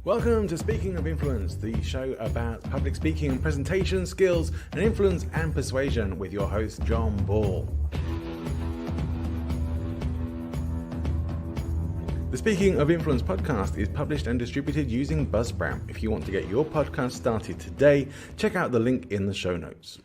Welcome to Speaking of Influence, the show about public speaking and presentation skills and influence and persuasion with your host, John Ball. The Speaking of Influence podcast is published and distributed using Buzzsprout. If you want to get your podcast started today, check out the link in the show notes.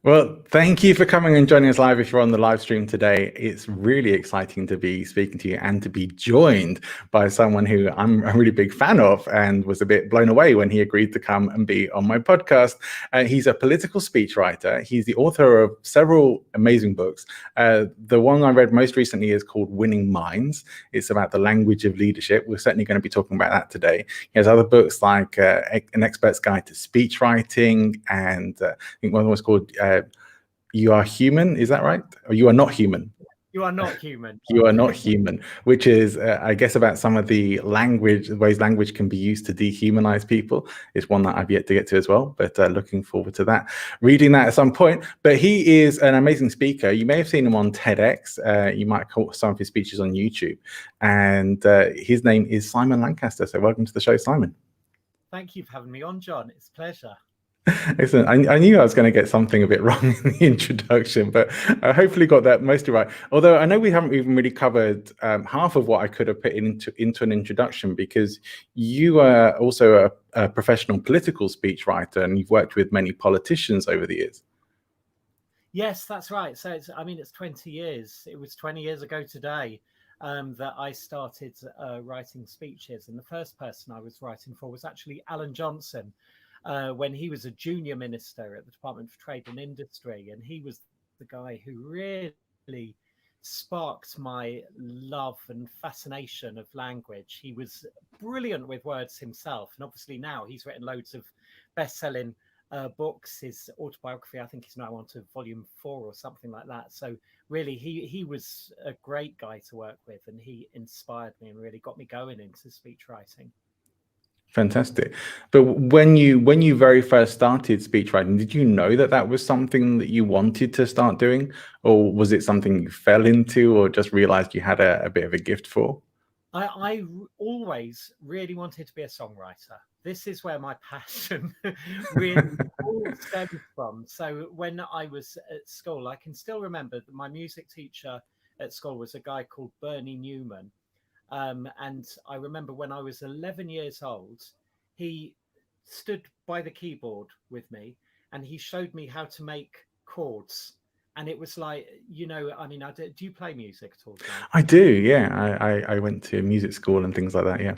Well, thank you for coming and joining us live if you're on the live stream today. It's really exciting to be speaking to you and to be joined by someone who I'm a really big fan of and was a bit blown away when he agreed to come and be on my podcast. He's a political speechwriter. He's the author of several amazing books. The one I read most recently is called Winning Minds. It's about the language of leadership. We're certainly going to be talking about that today. He has other books like An Expert's Guide to Speechwriting, and I think one was called You Are Human, is that right? Or You Are Not Human? You Are Not Human. You Are Not Human, which is, I guess, about some of the ways language can be used to dehumanize people. It's one that I've yet to get to as well, but looking forward to that. Reading that at some point. But he is an amazing speaker. You may have seen him on Tedx. You might have caught some of his speeches on YouTube. And his name is Simon Lancaster. So welcome to the show, Simon. Thank you for having me on, John. It's a pleasure. Excellent. I knew I was going to get something a bit wrong in the introduction, but I hopefully got that mostly right. Although I know we haven't even really covered half of what I could have put into an introduction, because you are also a professional political speechwriter and you've worked with many politicians over the years. Yes, that's right. So it's 20 years. It was 20 years ago today that I started writing speeches. And the first person I was writing for was actually Alan Johnson. When he was a junior minister at the Department for Trade and Industry. And he was the guy who really sparked my love and fascination of language. He was brilliant with words himself. And obviously now he's written loads of best-selling books. His autobiography, I think, is now on to volume 4 or something like that. So really, he was a great guy to work with, and he inspired me and really got me going into speech writing. Fantastic. But when you very first started speechwriting, did you know that was something that you wanted to start doing, or was it something you fell into, or just realized you had a bit of a gift for? I always really wanted to be a songwriter. This is where my passion really all stems from. So when I was at school, I can still remember that my music teacher at school was a guy called Bernie Newman. And I remember when I was 11 years old, he stood by the keyboard with me and he showed me how to make chords. And it was like, do you play music at all, John? I do, yeah. I went to music school and things like that, yeah.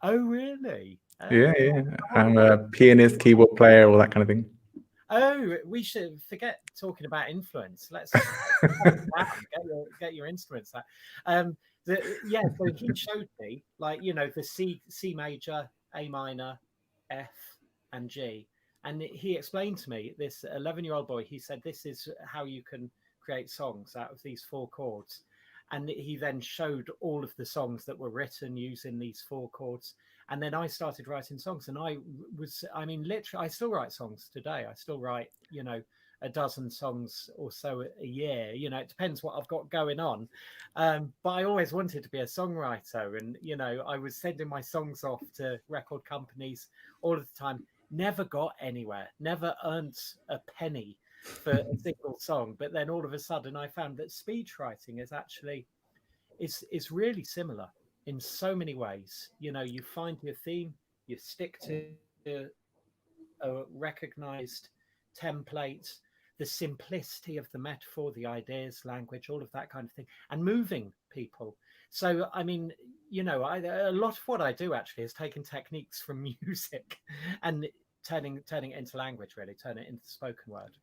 Oh, really? Yeah. I'm a pianist, keyboard player, all that kind of thing. Oh, we should forget talking about influence. Let's get your instruments out. So he showed me, the C major, A minor, F, and G. And he explained to me, this 11-year-old boy, he said, this is how you can create songs out of these 4 chords. And he then showed all of the songs that were written using these 4 chords. And then I started writing songs. And literally, I still write songs today. I still write, a dozen songs or so a year. It depends what I've got going on. But I always wanted to be a songwriter. And, I was sending my songs off to record companies all of the time. Never got anywhere, never earned a penny for a single song. But then all of a sudden I found that speech writing is actually, is really similar in so many ways. You find your theme, you stick to a recognized template, the simplicity of the metaphor, the ideas, language, all of that kind of thing, and moving people. So, a lot of what I do actually is taking techniques from music and turning it into language, really, turn it into spoken word.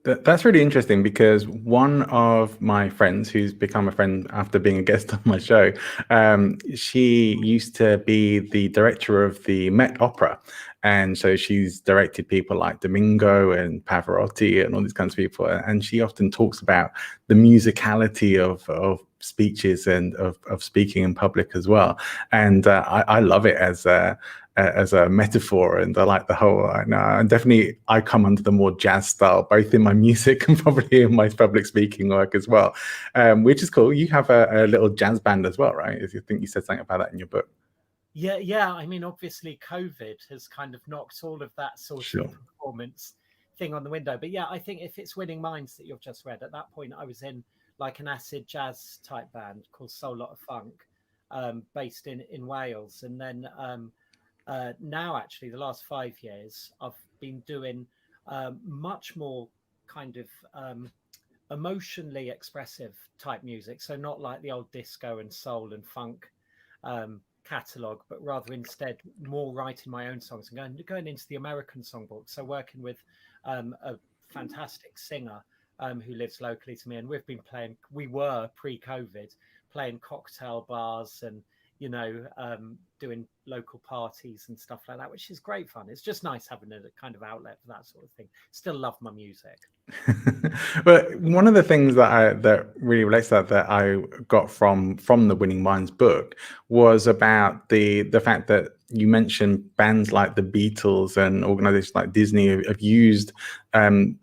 That's really interesting, because one of my friends, who's become a friend after being a guest on my show, she used to be the director of the Met Opera. And so she's directed people like Domingo and Pavarotti and all these kinds of people. And she often talks about the musicality of speeches and of speaking in public as well. And I love it as a metaphor, and I like the whole. I come under the more jazz style, both in my music and probably in my public speaking work as well, which is cool. You have a little jazz band as well, right? I think you said something about that in your book. Yeah. I mean, obviously, COVID has kind of knocked all of that sort of Sure. performance thing on the window. But yeah, I think if it's Winning Minds that you've just read, at that point, I was in like an acid jazz type band called Soul Lot of Funk, based in Wales. And then now, actually, the last 5 years, I've been doing much more kind of emotionally expressive type music. So not like the old disco and soul and funk catalogue, but rather instead more writing my own songs and going into the American songbook. So working with a fantastic singer who lives locally to me, and we were pre-COVID playing cocktail bars and doing local parties and stuff like that, which is great fun. It's just nice having a kind of outlet for that sort of thing. Still love my music. But one of the things that really relates to that I got from the Winning Minds book was about the fact that you mentioned bands like the Beatles and organizations like Disney have used emotional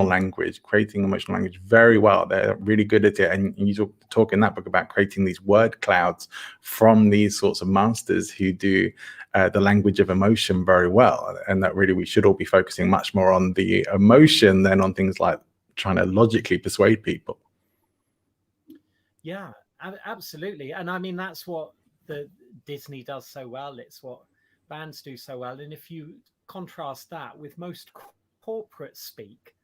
language, creating emotional language very well. They're really good at it. And you talk in that book about creating these word clouds from these sorts of masters who do the language of emotion very well. And that really we should all be focusing much more on the emotion than on things like trying to logically persuade people. Yeah, absolutely. And I mean, that's what the Disney does so well. It's what bands do so well. And if you contrast that with most corporate speak,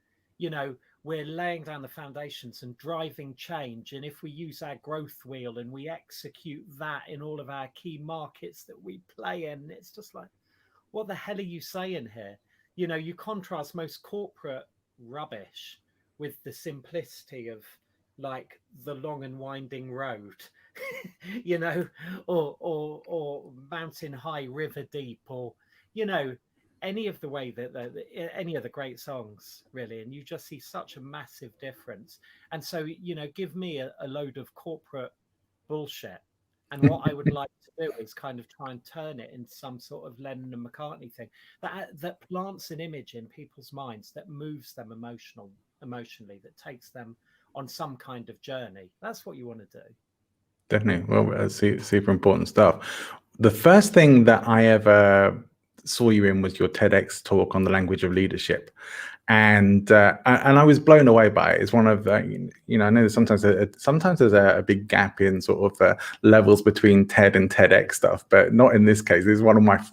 we're laying down the foundations and driving change. And if we use our growth wheel and we execute that in all of our key markets that we play in, it's just like, what the hell are you saying here? You contrast most corporate rubbish with the simplicity of like the long and winding road, or mountain high, river deep, or any of the way that any of the great songs really, and you just see such a massive difference. And so give me a load of corporate bullshit, and what I would like to do is kind of try and turn it into some sort of Lennon and McCartney thing that plants an image in people's minds, that moves them emotionally, that takes them on some kind of journey. That's what you want to do. Definitely. Well, super important stuff. The first thing that I ever saw you in was your TEDx talk on the language of leadership. And I was blown away by it. It's one of the, I know sometimes there's a big gap in sort of the levels between TED and TEDx stuff, but not in this case. This is one of my,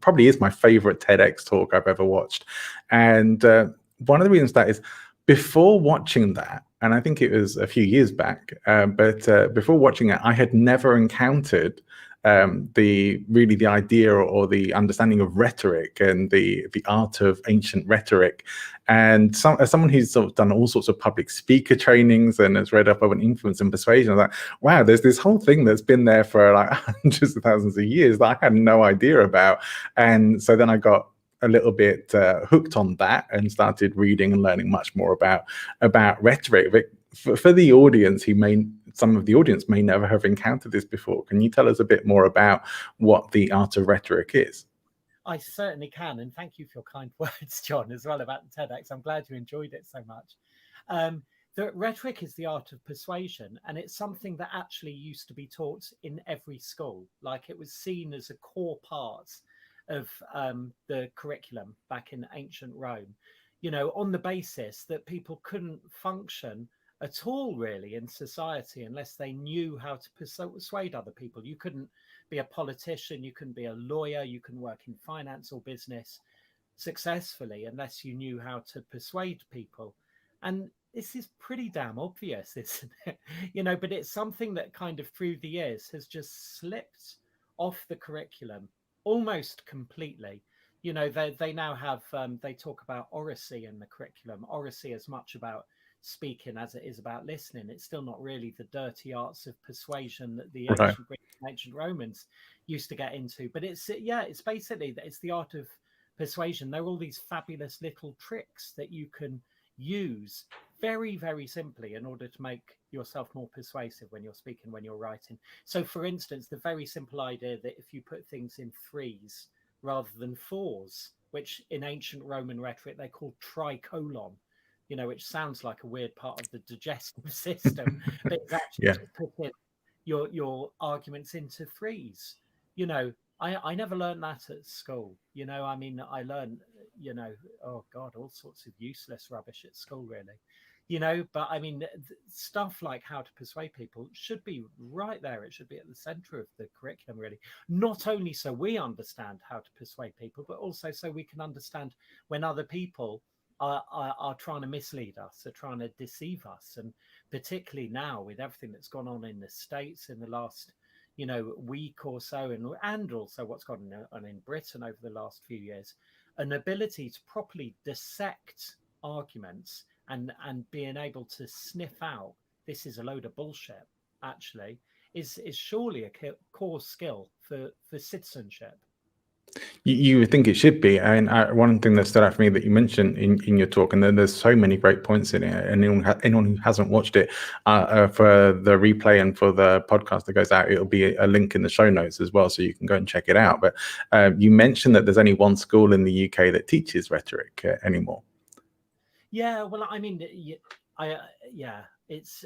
probably is my favorite TEDx talk I've ever watched. And one of the reasons that is, before watching that, and I think it was a few years back, but before watching it, I had never encountered the idea or the understanding of rhetoric and the art of ancient rhetoric. And as someone who's sort of done all sorts of public speaker trainings and has read up on influence and persuasion, I was like, wow, there's this whole thing that's been there for like hundreds of thousands of years that I had no idea about. And so then I got a little bit hooked on that and started reading and learning much more about rhetoric. But for the audience some of the audience may never have encountered this before. Can you tell us a bit more about what the art of rhetoric is? I certainly can, and thank you for your kind words, John, as well about the TEDx. I'm glad you enjoyed it so much. The rhetoric is the art of persuasion, and it's something that actually used to be taught in every school. Like, it was seen as a core part of the curriculum back in ancient Rome, on the basis that people couldn't function at all really in society unless they knew how to persuade other people. You couldn't be a politician, you couldn't be a lawyer, you couldn't work in finance or business successfully unless you knew how to persuade people. And this is pretty damn obvious, isn't it? But it's something that kind of through the years has just slipped off the curriculum almost completely. They now have they talk about oracy in the curriculum. Oracy is much about speaking as it is about listening. It's still not really the dirty arts of persuasion that the ancient Greeks and ancient Romans used to get into. But it's basically, it's the art of persuasion. There are all these fabulous little tricks that you can use very, very simply in order to make yourself more persuasive when you're speaking, when you're writing. So, for instance, the very simple idea that if you put things in threes rather than fours, which in ancient Roman rhetoric they called tricolon, which sounds like a weird part of the digestive system, but it's actually to put in your arguments into threes. You know, I never learned that at school. You know, I mean, I learned, oh God, all sorts of useless rubbish at school, really. But I mean, stuff like how to persuade people should be right there. It should be at the center of the curriculum, really. Not only so we understand how to persuade people, but also so we can understand when other people are trying to mislead us, are trying to deceive us. And particularly now with everything that's gone on in the States in the last week or so, and also what's gone on in Britain over the last few years, an ability to properly dissect arguments and being able to sniff out this is a load of bullshit actually is surely a core skill for citizenship. You would think it should be. And one thing that stood out for me that you mentioned in your talk, and then there's so many great points in it. And anyone who hasn't watched it, for the replay and for the podcast that goes out, it'll be a link in the show notes as well, so you can go and check it out. But you mentioned that there's only one school in the UK that teaches rhetoric anymore. Yeah, well, I mean, it's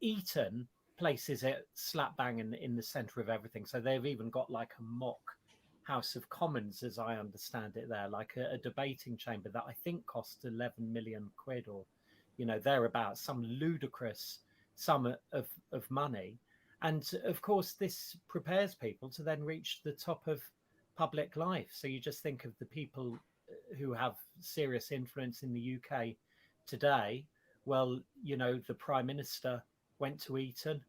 Eton places it slap bang in the center of everything. So they've even got like a mock House of Commons, as I understand it, there, like a debating chamber that I think costs 11 million quid or, thereabouts, some ludicrous sum of money. And of course, this prepares people to then reach the top of public life. So you just think of the people who have serious influence in the UK today. Well, the Prime Minister went to Eton,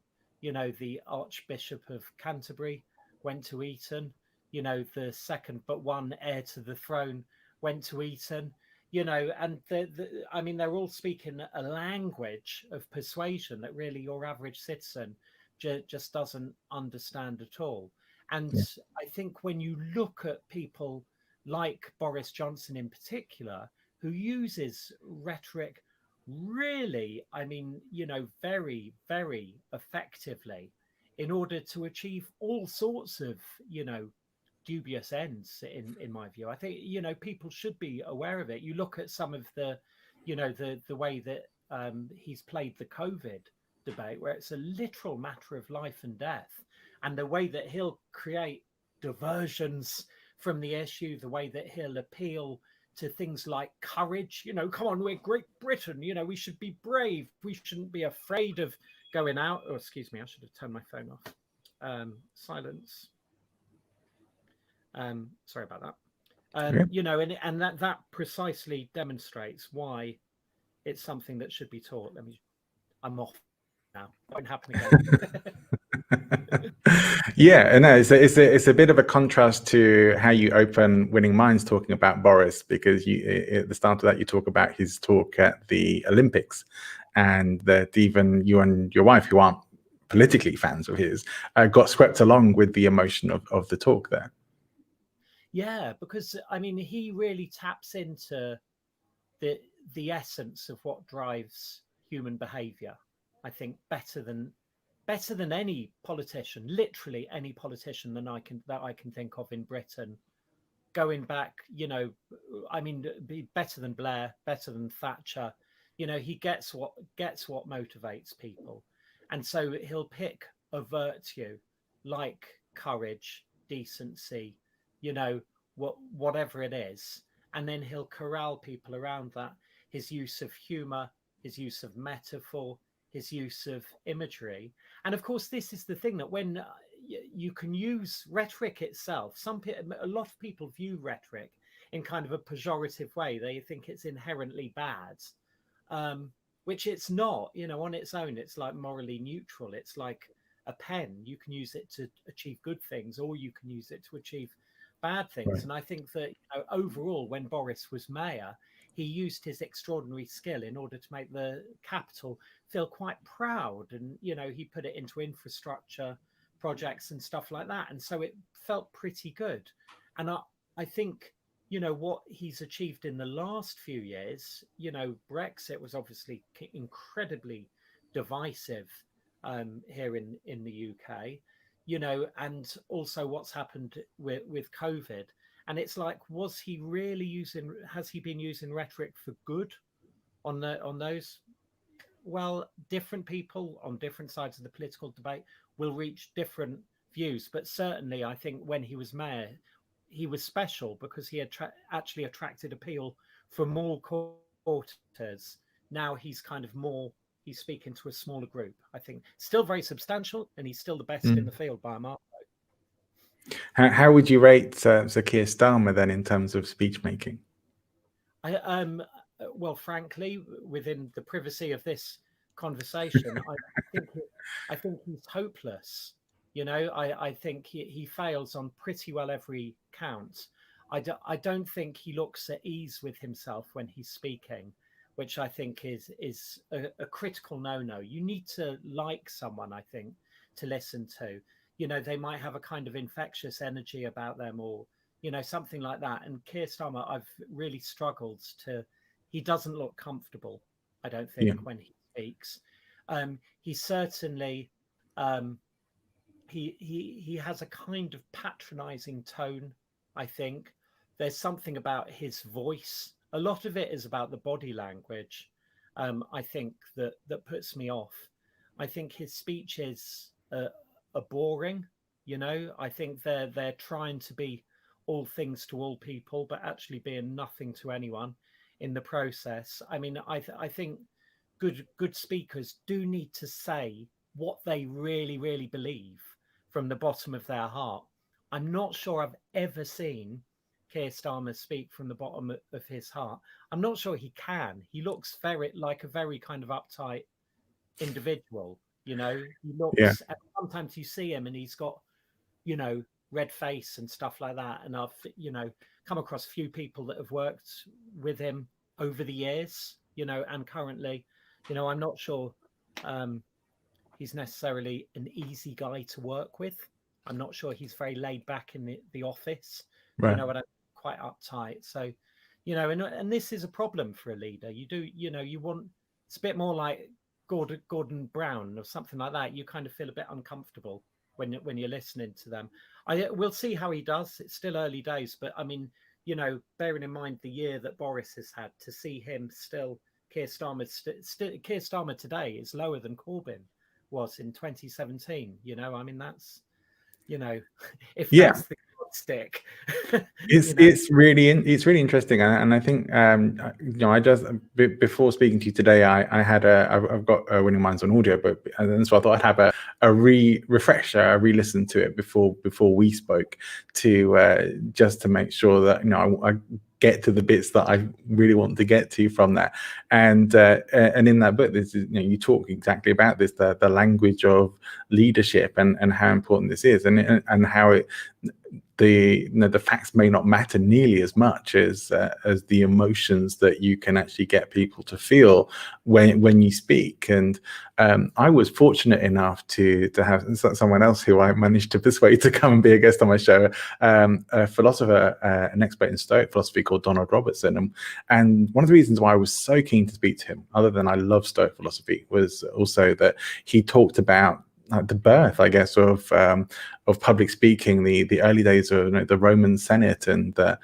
the Archbishop of Canterbury went to Eton, the second but one heir to the throne went to Eton, and I mean, they're all speaking a language of persuasion that really your average citizen just doesn't understand at all. And Yeah. I think when you look at people like Boris Johnson in particular, who uses rhetoric really, I mean, very, very effectively in order to achieve all sorts of, dubious ends, in my view. I think, people should be aware of it. You look at some of the, the way that he's played the COVID debate, where it's a literal matter of life and death, and the way that he'll create diversions from the issue, the way that he'll appeal to things like courage. Come on, we're Great Britain. We should be brave. We shouldn't be afraid of going out. Oh, excuse me, I should have turned my phone off. Silence. Sorry about that. Okay. And that precisely demonstrates why it's something that should be taught. I'm off now. It won't happen again. Yeah, and no, it's a bit of a contrast to how you open Winning Minds talking about Boris, because at the start of that you talk about his talk at the Olympics, and that even you and your wife, who aren't politically fans of his, got swept along with the emotion of the talk there. Yeah, because I mean, he really taps into the essence of what drives human behavior. I think better than any politician, literally any politician that I can think of in Britain, going back, I mean, be better than Blair, better than Thatcher. He gets what motivates people, and so he'll pick a virtue like courage, decency, whatever it is, and then he'll corral people around that. His use of humor, his use of metaphor, his use of imagery. And of course, this is the thing, that when you can use rhetoric itself, a lot of people view rhetoric in kind of a pejorative way. They think it's inherently bad, which it's not. On its own, it's like morally neutral. It's like a pen. You can use it to achieve good things, or you can use it to achieve bad things. Right. And I think that overall, when Boris was mayor, he used his extraordinary skill in order to make the capital feel quite proud, and he put it into infrastructure projects and stuff like that, and so it felt pretty good. And I think what he's achieved in the last few years, Brexit was obviously incredibly divisive here in the UK, and also what's happened with COVID. And it's like, has he been using rhetoric for good on those? Well, different people on different sides of the political debate will reach different views. But certainly, I think when he was mayor, he was special because he actually attracted appeal from all quarters. Now he's kind of more, he's speaking to a smaller group. I think still very substantial, and he's still the best in the field by a mile. How would you rate Sir Keir Starmer then in terms of speech making? Well, frankly, within the privacy of this conversation, I think he's hopeless. You know, I think he fails on pretty well every count. I don't think he looks at ease with himself when he's speaking, which I think is a critical no-no. You need to like someone, I think, to listen to. You know, they might have a kind of infectious energy about them, or you know, something like that. And Keir Starmer, I've really struggled to. He doesn't look comfortable, I don't think, when he speaks. He certainly he has a kind of patronizing tone. I think there's something about his voice. A lot of it is about the body language. I think that puts me off. I think his speeches are boring. You know, I think they're trying to be all things to all people, but actually being nothing to anyone in the process. I mean, I think good speakers do need to say what they really believe from the bottom of their heart. I'm not sure I've ever seen Keir Starmer speak from the bottom of his heart. I'm not sure he can. He looks like a very kind of uptight individual. You know, he looks. Sometimes you see him and he's got, you know, red face and stuff like that. And I've, you know, come across a few people that have worked with him over the years, you know, and currently, you know, I'm not sure he's necessarily an easy guy to work with. I'm not sure he's very laid back in the office. Right. You know, and quite uptight. So, you know, and this is a problem for a leader. You do, you know, you want, it's a bit more like Gordon Brown or something like that. You kind of feel a bit uncomfortable when you're listening to them. We'll see how he does. It's still early days, but I mean, you know, bearing in mind the year that Boris has had, to see him still, Keir Starmer today is lower than Corbyn was in 2017. You know, I mean, that's, you know, if that's the stick. It's really interesting, and I think you know, I just before speaking to you today, I've got Winning Minds on audiobook, and so I thought I'd have a refresher, a re-listen to it before we spoke, to just to make sure that, you know, I get to the bits that I really want to get to from that. And in that book, this is, you know, you talk exactly about this, the language of leadership, and how important this is, and how it, the facts may not matter nearly as much as the emotions that you can actually get people to feel when you speak. And I was fortunate enough to have someone else who I managed to persuade to come and be a guest on my show, a philosopher, an expert in Stoic philosophy called Donald Robertson. And one of the reasons why I was so keen to speak to him, other than I love Stoic philosophy, was also that he talked about the birth, I guess, of public speaking, the early days of, you know, the Roman Senate, and that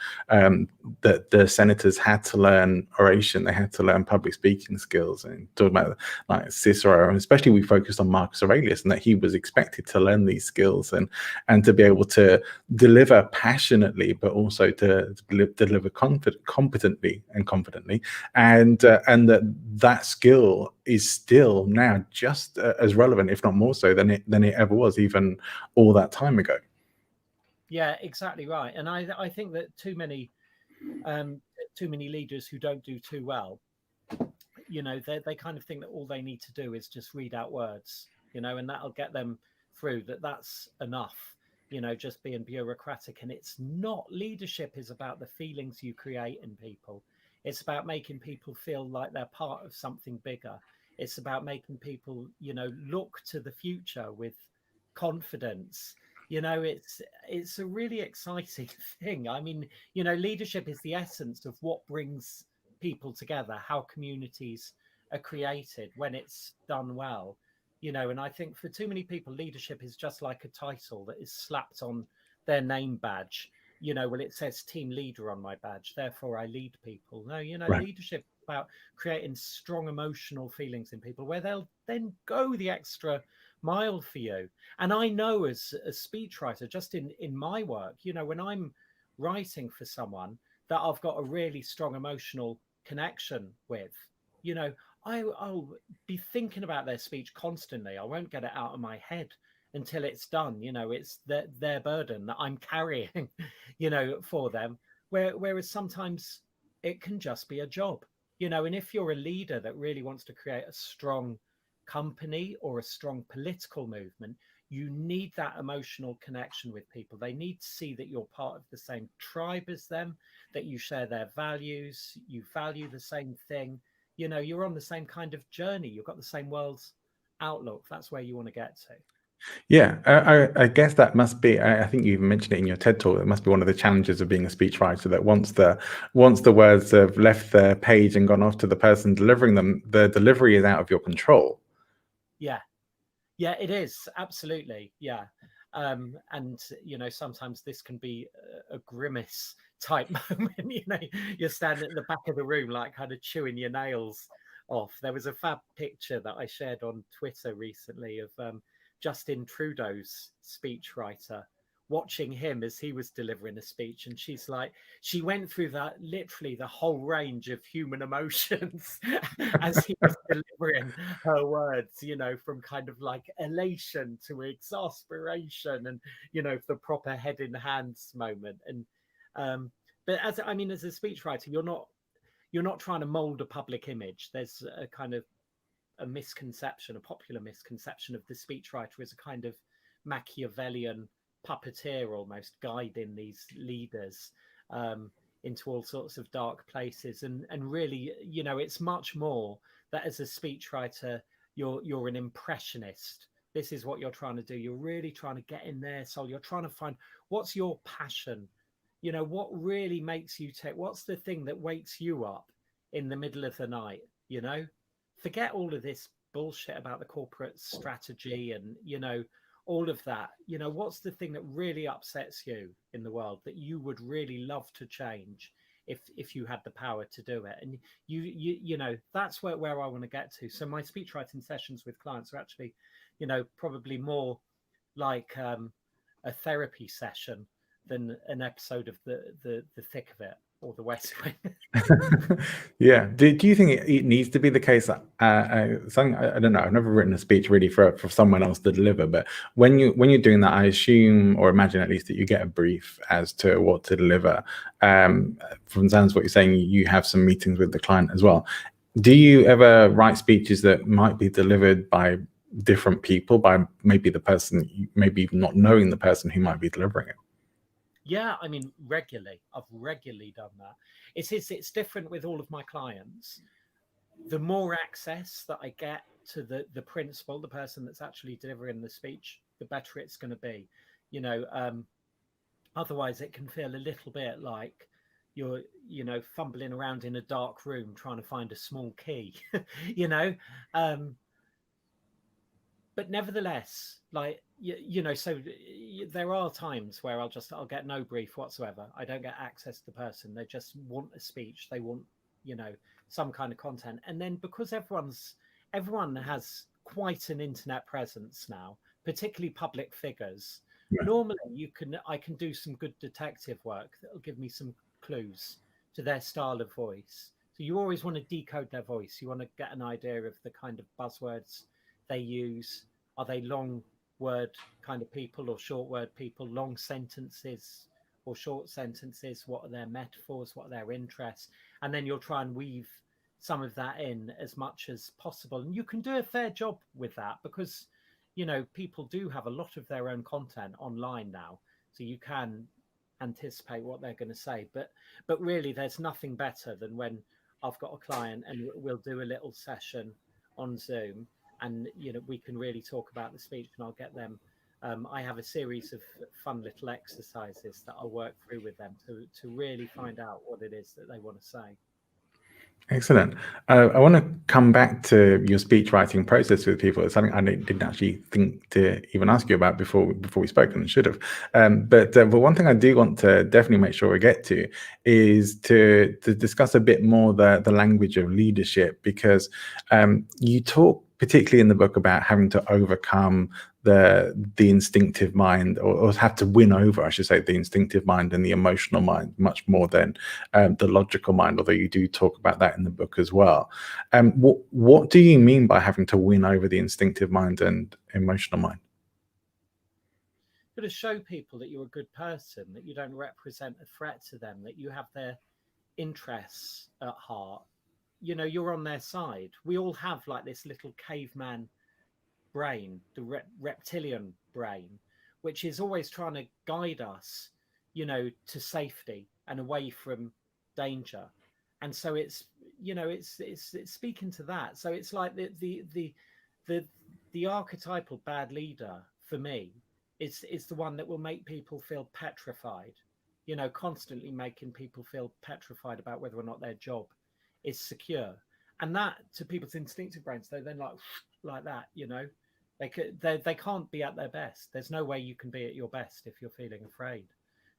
the senators had to learn oration, they had to learn public speaking skills, and talking about like Cicero, and especially we focused on Marcus Aurelius, and that he was expected to learn these skills and to be able to deliver passionately, but also to deliver competently and confidently, and that skill is still now just as relevant, if not more so, than it ever was, even all that time ago. Yeah, exactly right. And I think that too many leaders who don't do too well, you know, they kind of think that all they need to do is just read out words, you know, and that'll get them through, that's enough, you know, just being bureaucratic. And it's not. Leadership is about the feelings you create in people. It's about making people feel like they're part of something bigger. It's about making people, you know, look to the future with confidence. You know, it's a really exciting thing. I mean, you know, leadership is the essence of what brings people together, how communities are created when it's done well. You know, and I think for too many people, leadership is just like a title that is slapped on their name badge. You know, well, it says team leader on my badge, therefore I lead people. No, you know, leadership is about creating strong emotional feelings in people, where they'll then go the extra mild for you. And I know as a speechwriter, just in my work, you know, when I'm writing for someone that I've got a really strong emotional connection with, you know, I'll be thinking about their speech constantly. I won't get it out of my head until it's done. You know, it's their burden that I'm carrying, you know, for them. Whereas sometimes it can just be a job, you know, and if you're a leader that really wants to create a strong company or a strong political movement, you need that emotional connection with people. They need to see that you're part of the same tribe as them, that you share their values, you value the same thing, you know, you're on the same kind of journey, you've got the same world's outlook. That's where you want to get to. Yeah, I guess that must be. I think you even mentioned it in your TED talk. It must be one of the challenges of being a speechwriter. That once the words have left the page and gone off to the person delivering them, the delivery is out of your control. Yeah, it is, absolutely. Yeah. And you know, sometimes this can be a grimace type moment. You know, you're standing at the back of the room, like kind of chewing your nails off. There was a fab picture that I shared on Twitter recently of Justin Trudeau's speechwriter, watching him as he was delivering a speech, and she's like, she went through that literally the whole range of human emotions as he was delivering her words, you know, from kind of like elation to exasperation, and you know, the proper head in hands moment. And but as I mean, as a speechwriter, you're not trying to mold a public image. There's a kind of a misconception, a popular misconception of the speechwriter as a kind of Machiavellian puppeteer, almost guiding these leaders into all sorts of dark places. And really, you know, it's much more that as a speechwriter, you're an impressionist. This is what you're trying to do. You're really trying to get in their soul. You're trying to find what's your passion. You know, what really makes you tick? What's the thing that wakes you up in the middle of the night? You know, forget all of this bullshit about the corporate strategy and, you know, all of that. You know, what's the thing that really upsets you in the world that you would really love to change if you had the power to do it? And you know, that's where I want to get to. So my speechwriting sessions with clients are actually, you know, probably more like a therapy session than an episode of the thick of it or the West Wing. Yeah. Do you think it needs to be the case that something, I don't know, I've never written a speech really for someone else to deliver, but when you're doing that, I assume or imagine at least that you get a brief as to what to deliver. From sounds what you're saying, you have some meetings with the client as well. Do you ever write speeches that might be delivered by different people, by maybe the person, maybe even not knowing the person who might be delivering it? Yeah, I mean, regularly. I've regularly done that. It's different with all of my clients. The more access that I get to the principal, the person that's actually delivering the speech, the better it's going to be. You know, otherwise it can feel a little bit like you're, you know, fumbling around in a dark room trying to find a small key, you know. But nevertheless, like you know, so there are times where I'll get no brief whatsoever. I don't get access to the person. They just want a speech. They want, you know, some kind of content. And then because everyone has quite an internet presence now, particularly public figures. Yeah. Normally, I can do some good detective work that'll give me some clues to their style of voice. So you always want to decode their voice. You want to get an idea of the kind of buzzwords they use. Are they long word kind of people or short word people? Long sentences or short sentences? What are their metaphors? What are their interests? And then you'll try and weave some of that in as much as possible. And you can do a fair job with that because, you know, people do have a lot of their own content online now. So you can anticipate what they're going to say. But really, there's nothing better than when I've got a client and we'll do a little session on Zoom, and you know, we can really talk about the speech, and I'll get them. I have a series of fun little exercises that I'll work through with them to really find out what it is that they want to say. Excellent. I want to come back to your speech writing process with people. It's something I didn't actually think to even ask you about before we spoke, and should have. But one thing I do want to definitely make sure we get to is to discuss a bit more the language of leadership, because you talk particularly in the book, about having to overcome the instinctive mind, or have to win over, I should say, the instinctive mind and the emotional mind much more than the logical mind, although you do talk about that in the book as well. What do you mean by having to win over the instinctive mind and emotional mind? Got to show people that you're a good person, that you don't represent a threat to them, that you have their interests at heart. You know, you're on their side. We all have like this little caveman brain, the reptilian brain, which is always trying to guide us, you know, to safety and away from danger. And so it's, you know, it's speaking to that. So it's like the archetypal bad leader for me is the one that will make people feel petrified, you know, constantly making people feel petrified about whether or not their job is secure. And that, to people's instinctive brains, they're then like that, you know, they can't be at their best. There's no way you can be at your best if you're feeling afraid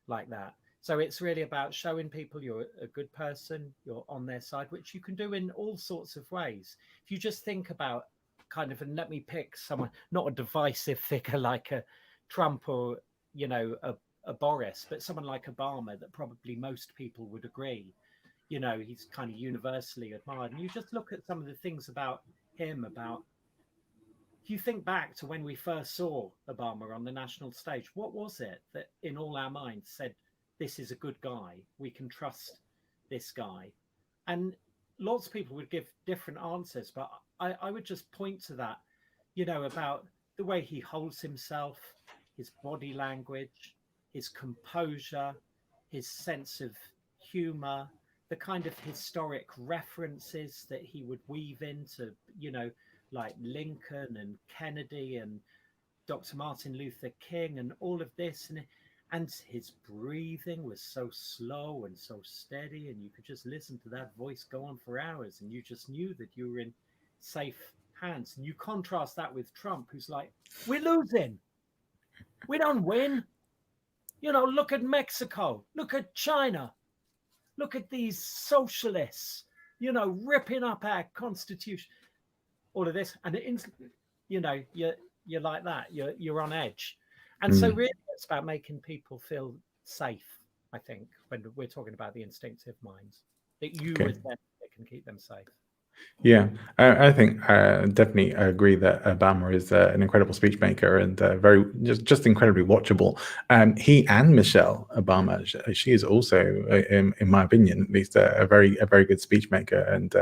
like that. So it's really about showing people you're a good person, you're on their side, which you can do in all sorts of ways. If you just think about kind of, and let me pick someone, not a divisive figure like a Trump or, you know, a Boris, but someone like Obama, that probably most people would agree, you know, he's kind of universally admired. And you just look at some of the things about him, about, if you think back to when we first saw Obama on the national stage, what was it that in all our minds said, this is a good guy, we can trust this guy? And lots of people would give different answers, but I would just point to that, you know, about the way he holds himself, his body language, his composure, his sense of humor, the kind of historic references that he would weave into, you know, like Lincoln and Kennedy and Dr. Martin Luther King and all of this. And his breathing was so slow and so steady, and you could just listen to that voice go on for hours, and you just knew that you were in safe hands. And you contrast that with Trump, who's like, we're losing. We don't win. You know, look at Mexico. Look at China. Look at these socialists, you know, ripping up our constitution. All of this. And you know, you're like that. You're on edge. And so really it's about making people feel safe, I think, when we're talking about the instinctive minds, that you with them can keep them safe. Yeah, I think definitely agree that Obama is an incredible speech maker and very just incredibly watchable. He and Michelle Obama, she is also, in my opinion, at least, a very good speech maker, and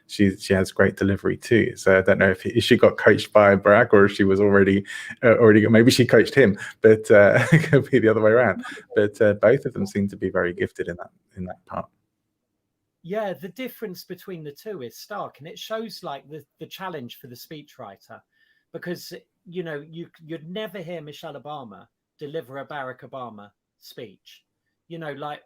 she has great delivery too. So I don't know if she got coached by Barack, or if she was already maybe she coached him, but it could be the other way around. But both of them seem to be very gifted in that part. Yeah, the difference between the two is stark, and it shows like the challenge for the speechwriter, because, you know, you'd never hear Michelle Obama deliver a Barack Obama speech. You know, like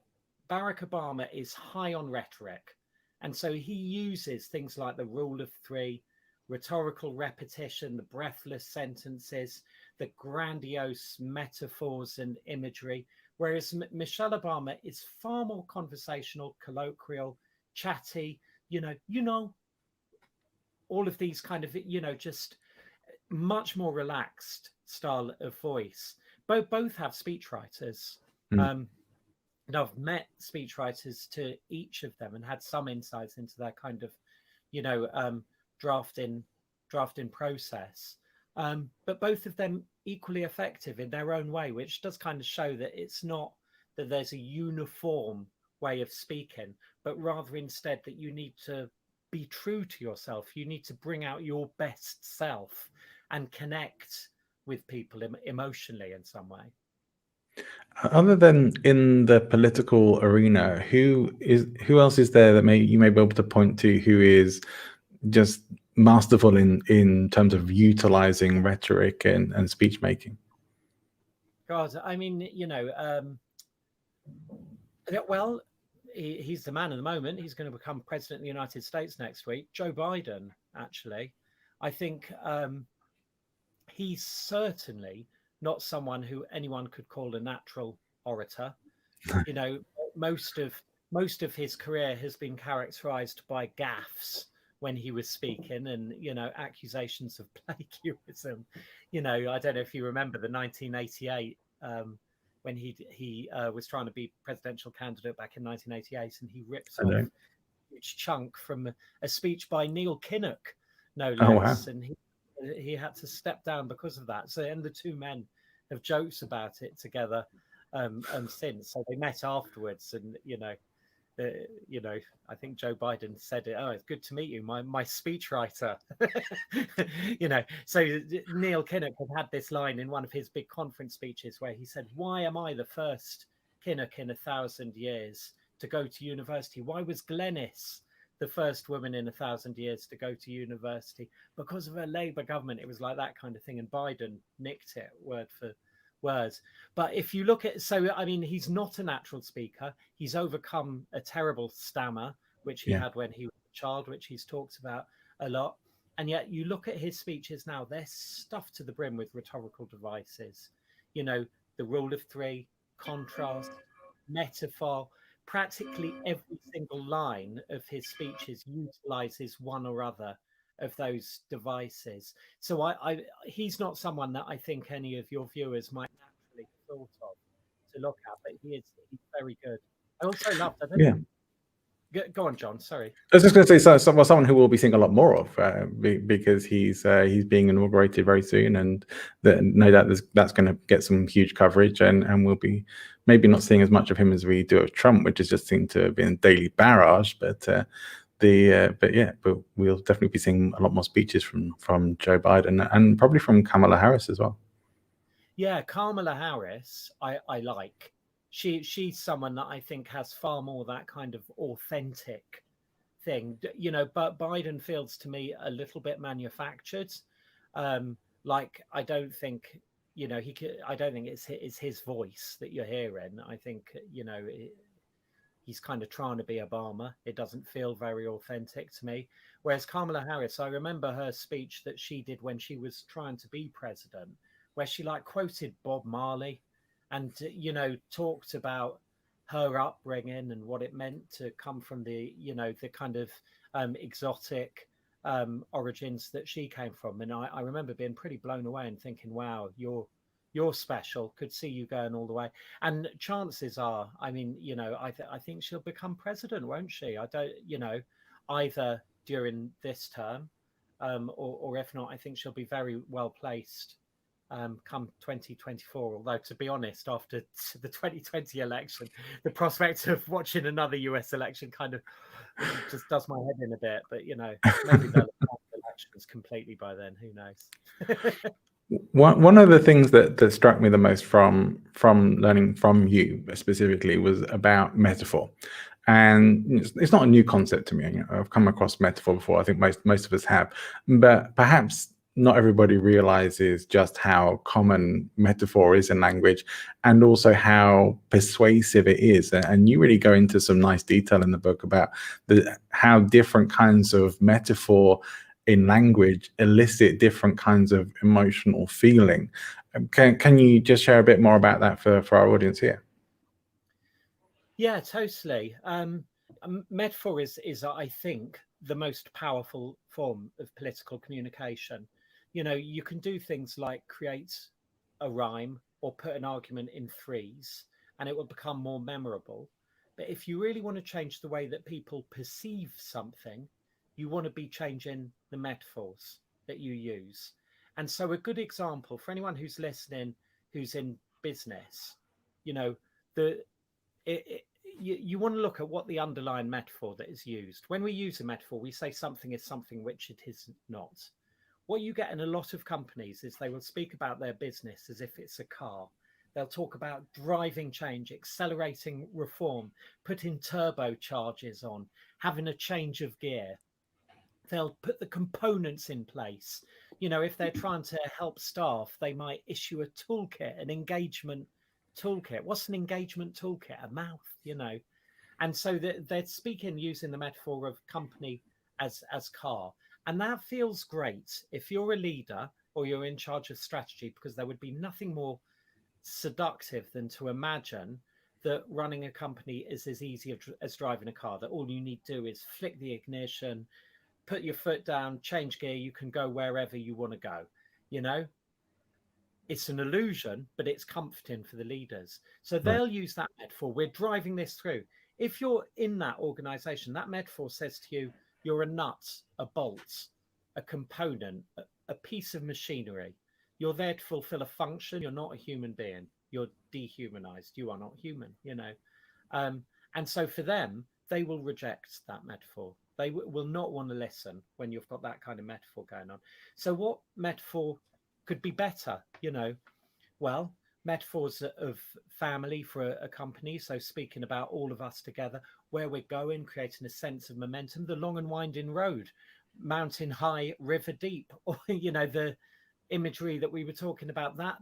Barack Obama is high on rhetoric, and so he uses things like the rule of three, rhetorical repetition, the breathless sentences, the grandiose metaphors and imagery, whereas Michelle Obama is far more conversational, colloquial, chatty, you know, all of these kind of, you know, just much more relaxed style of voice. Both have speechwriters. And I've met speechwriters to each of them and had some insights into their kind of, you know, drafting process. But both of them equally effective in their own way, which does kind of show that it's not that there's a uniform way of speaking, but rather instead that you need to be true to yourself. You need to bring out your best self and connect with people emotionally in some way. Other than in the political arena, who else is there that you may be able to point to who is just masterful in terms of utilizing rhetoric and speech making? God, I mean, you know, well, he's the man at the moment. He's going to become president of the United States next week. Joe Biden, actually. I think he's certainly not someone who anyone could call a natural orator. You know, most of his career has been characterized by gaffes, when he was speaking, and accusations of plagiarism. I don't know if you remember the 1988 when he was trying to be presidential candidate back in 1988, and he ripped off a huge chunk from a speech by Neil Kinnock, no less. Oh, wow. And he had to step down because of that. So, and the two men have jokes about it together since. So they met afterwards, and I think Joe Biden said it. Oh, it's good to meet you, my speechwriter. So Neil Kinnock had this line in one of his big conference speeches where he said, "Why am I the first Kinnock in 1,000 years to go to university? Why was Glenys the first woman in 1,000 years to go to university? Because of a Labour government." It was like that kind of thing, and Biden nicked it word for words. But if you look at, he's not a natural speaker. He's overcome a terrible stammer, which he had when he was a child, which he's talked about a lot. And yet you look at his speeches now, they're stuffed to the brim with rhetorical devices. The rule of three, contrast, metaphor. Practically every single line of his speeches utilizes one or other of those devices. So he's not someone that I think any of your viewers might naturally have thought of to look at, but he's very good. I also loved. Go on, John. Sorry. I was just going to say, someone who we'll be seeing a lot more of because he's being inaugurated very soon, and no doubt that's going to get some huge coverage, and we'll be maybe not seeing as much of him as we do of Trump, which has just seemed to have been a daily barrage, but we'll definitely be seeing a lot more speeches from Joe Biden, and probably from Kamala Harris as well. Yeah, Kamala Harris, I like. She's someone that I think has far more that kind of authentic thing, but Biden feels to me a little bit manufactured. Like, I don't think, I don't think it's his voice that you're hearing. I think, he's kind of trying to be Obama. It doesn't feel very authentic to me. Whereas Kamala Harris, I remember her speech that she did when she was trying to be president, where she quoted Bob Marley and, talked about her upbringing and what it meant to come from the, the kind of exotic origins that she came from. And I remember being pretty blown away and thinking, wow, you're special. Could see you going all the way. And chances are, I think she'll become president, won't she? I don't, either during this term or if not, I think she'll be very well placed come 2024. Although, to be honest, after the 2020 election, the prospect of watching another US election kind of just does my head in a bit. But, maybe they'll have elections completely by then. Who knows? One of the things that struck me the most from learning from you specifically was about metaphor, and it's not a new concept to me. I've come across metaphor before. I think most of us have, but perhaps not everybody realizes just how common metaphor is in language, and also how persuasive it is. And you really go into some nice detail in the book about how different kinds of metaphor in language elicit different kinds of emotional feeling. Can you just share a bit more about that for our audience here? Yeah, totally. Metaphor is, I think, the most powerful form of political communication. You can do things like create a rhyme or put an argument in threes, and it will become more memorable. But if you really want to change the way that people perceive something, you want to be changing the metaphors that you use. And so a good example for anyone who's listening, who's in business, you want to look at what the underlying metaphor that is used. When we use a metaphor, we say something is something which it is not. What you get in a lot of companies is they will speak about their business as if it's a car. They'll talk about driving change, accelerating reform, putting turbochargers on, having a change of gear. They'll put the components in place. If they're trying to help staff, they might issue a toolkit, an engagement toolkit. What's an engagement toolkit? A mouth, And so they're speaking using the metaphor of company as car. And that feels great if you're a leader or you're in charge of strategy, because there would be nothing more seductive than to imagine that running a company is as easy as driving a car, that all you need to do is flick the ignition, put your foot down, change gear, you can go wherever you want to go. You know, it's an illusion, but it's comforting for the leaders. So they'll use that metaphor. We're driving this through. If you're in that organization, that metaphor says to you, you're a nut, a bolt, a component, a piece of machinery. You're there to fulfill a function. You're not a human being. You're dehumanized. You are not human, you know. And so for them, they will reject that metaphor. They will not want to listen when you've got that kind of metaphor going on. So what metaphor could be better, you know? Well, metaphors of family for a company. So speaking about all of us together, where we're going, creating a sense of momentum, the long and winding road, mountain high, river deep, or, you know, the imagery that we were talking about, that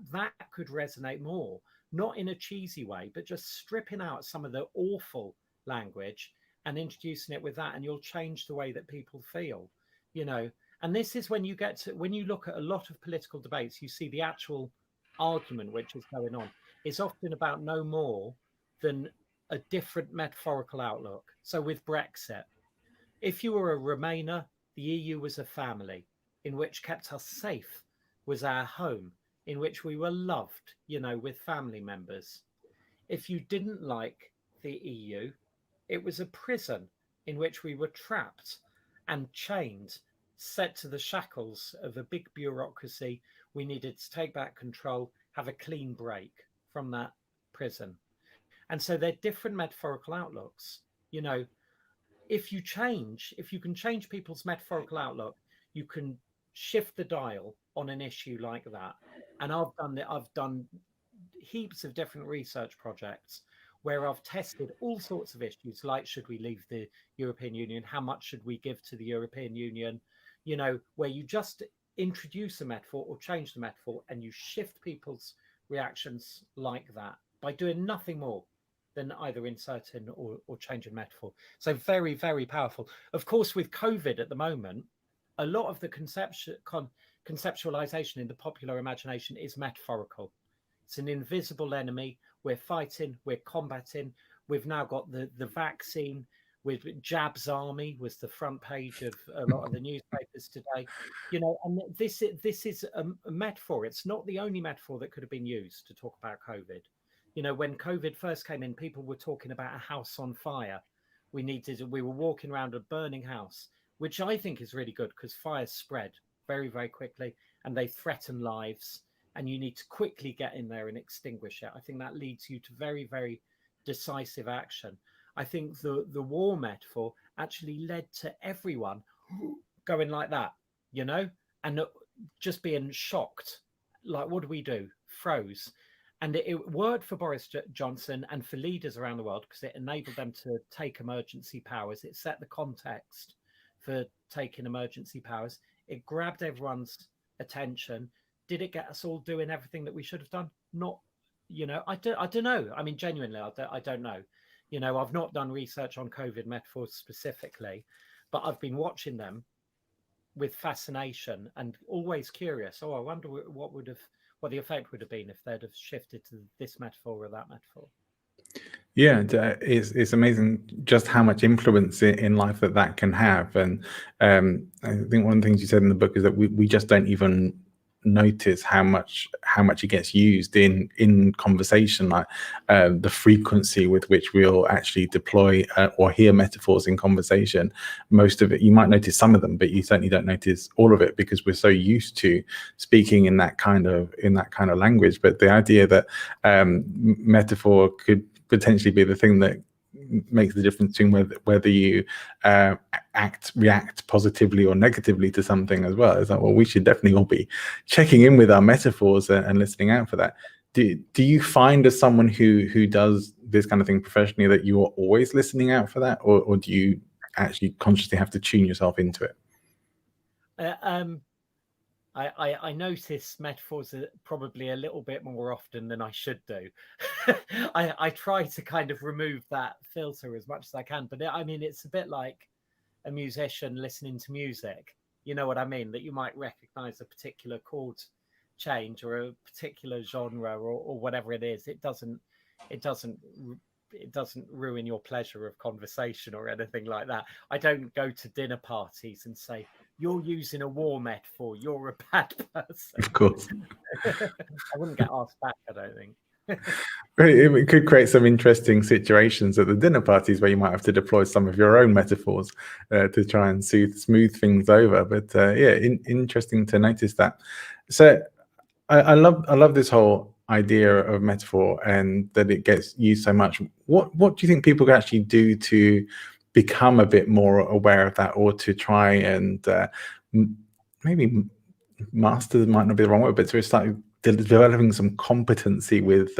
could resonate more, not in a cheesy way, but just stripping out some of the awful language and introducing it with that, and you'll change the way that people feel, you know. And this is when you get to, when you look at a lot of political debates, you see the actual argument which is going on is often about no more than a different metaphorical outlook. So with Brexit, if you were a Remainer, the EU was a family in which kept us safe, was our home, in which we were loved, you know, with family members. If you didn't like the EU, it was a prison in which we were trapped and chained, set to the shackles of a big bureaucracy. We needed to take back control, have a clean break from that prison. And so they're different metaphorical outlooks. You know, if you can change people's metaphorical outlook, you can shift the dial on an issue like that. And I've done heaps of different research projects where I've tested all sorts of issues, like should we leave the European Union? How much should we give to the European Union? You know, where you just introduce a metaphor or change the metaphor and you shift people's reactions like that by doing nothing more than either inserting or changing metaphor. So very, very powerful. Of course, with COVID at the moment, a lot of the conceptualization in the popular imagination is metaphorical. It's an invisible enemy. We're fighting, we're combating. We've now got the vaccine with Jab's army was the front page of a lot of the newspapers today. You know, and this is a metaphor. It's not the only metaphor that could have been used to talk about COVID. You know, when COVID first came in, people were talking about a house on fire. We were walking around a burning house, which I think is really good because fires spread very, very quickly and they threaten lives. And you need to quickly get in there and extinguish it. I think that leads you to very, very decisive action. I think the war metaphor actually led to everyone going like that, you know, and just being shocked. Like, what do we do? Froze. And it worked for Boris Johnson and for leaders around the world because it enabled them to take emergency powers. It set the context for taking emergency powers. It grabbed everyone's attention. Did it get us all doing everything that we should have done? Not, you know, I don't know. I mean, genuinely, I don't know. You know, I've not done research on COVID metaphors specifically, but I've been watching them with fascination and always curious. Oh, I wonder what the effect would have been if they'd have shifted to this metaphor or that metaphor. Yeah, it's amazing just how much influence in life that can have. And I think one of the things you said in the book is that we just don't even notice how much it gets used in conversation, like the frequency with which we'll actually deploy or hear metaphors in conversation. Most of it, you might notice some of them, but you certainly don't notice all of it because we're so used to speaking in that kind of language. But the idea that metaphor could potentially be the thing that makes the difference between whether you react positively or negatively to something as well. It's like, well, we should definitely all be checking in with our metaphors and listening out for that. Do you find, as someone who does this kind of thing professionally, that you are always listening out for that, or do you actually consciously have to tune yourself into it? I notice metaphors probably a little bit more often than I should do. I try to kind of remove that filter as much as I can, but I mean, it's a bit like a musician listening to music. You know what I mean? That you might recognize a particular chord change or a particular genre or whatever it is. It doesn't it doesn't ruin your pleasure of conversation or anything like that. I don't go to dinner parties and say, you're using a war metaphor, you're a bad person. Of course. I wouldn't get asked back, I don't think. It could create some interesting situations at the dinner parties where you might have to deploy some of your own metaphors to try and smooth things over. But interesting to notice that. So I love this whole idea of metaphor and that it gets used so much. What do you think people can actually do to become a bit more aware of that, or to try and maybe master might not be the wrong word, but to start developing some competency with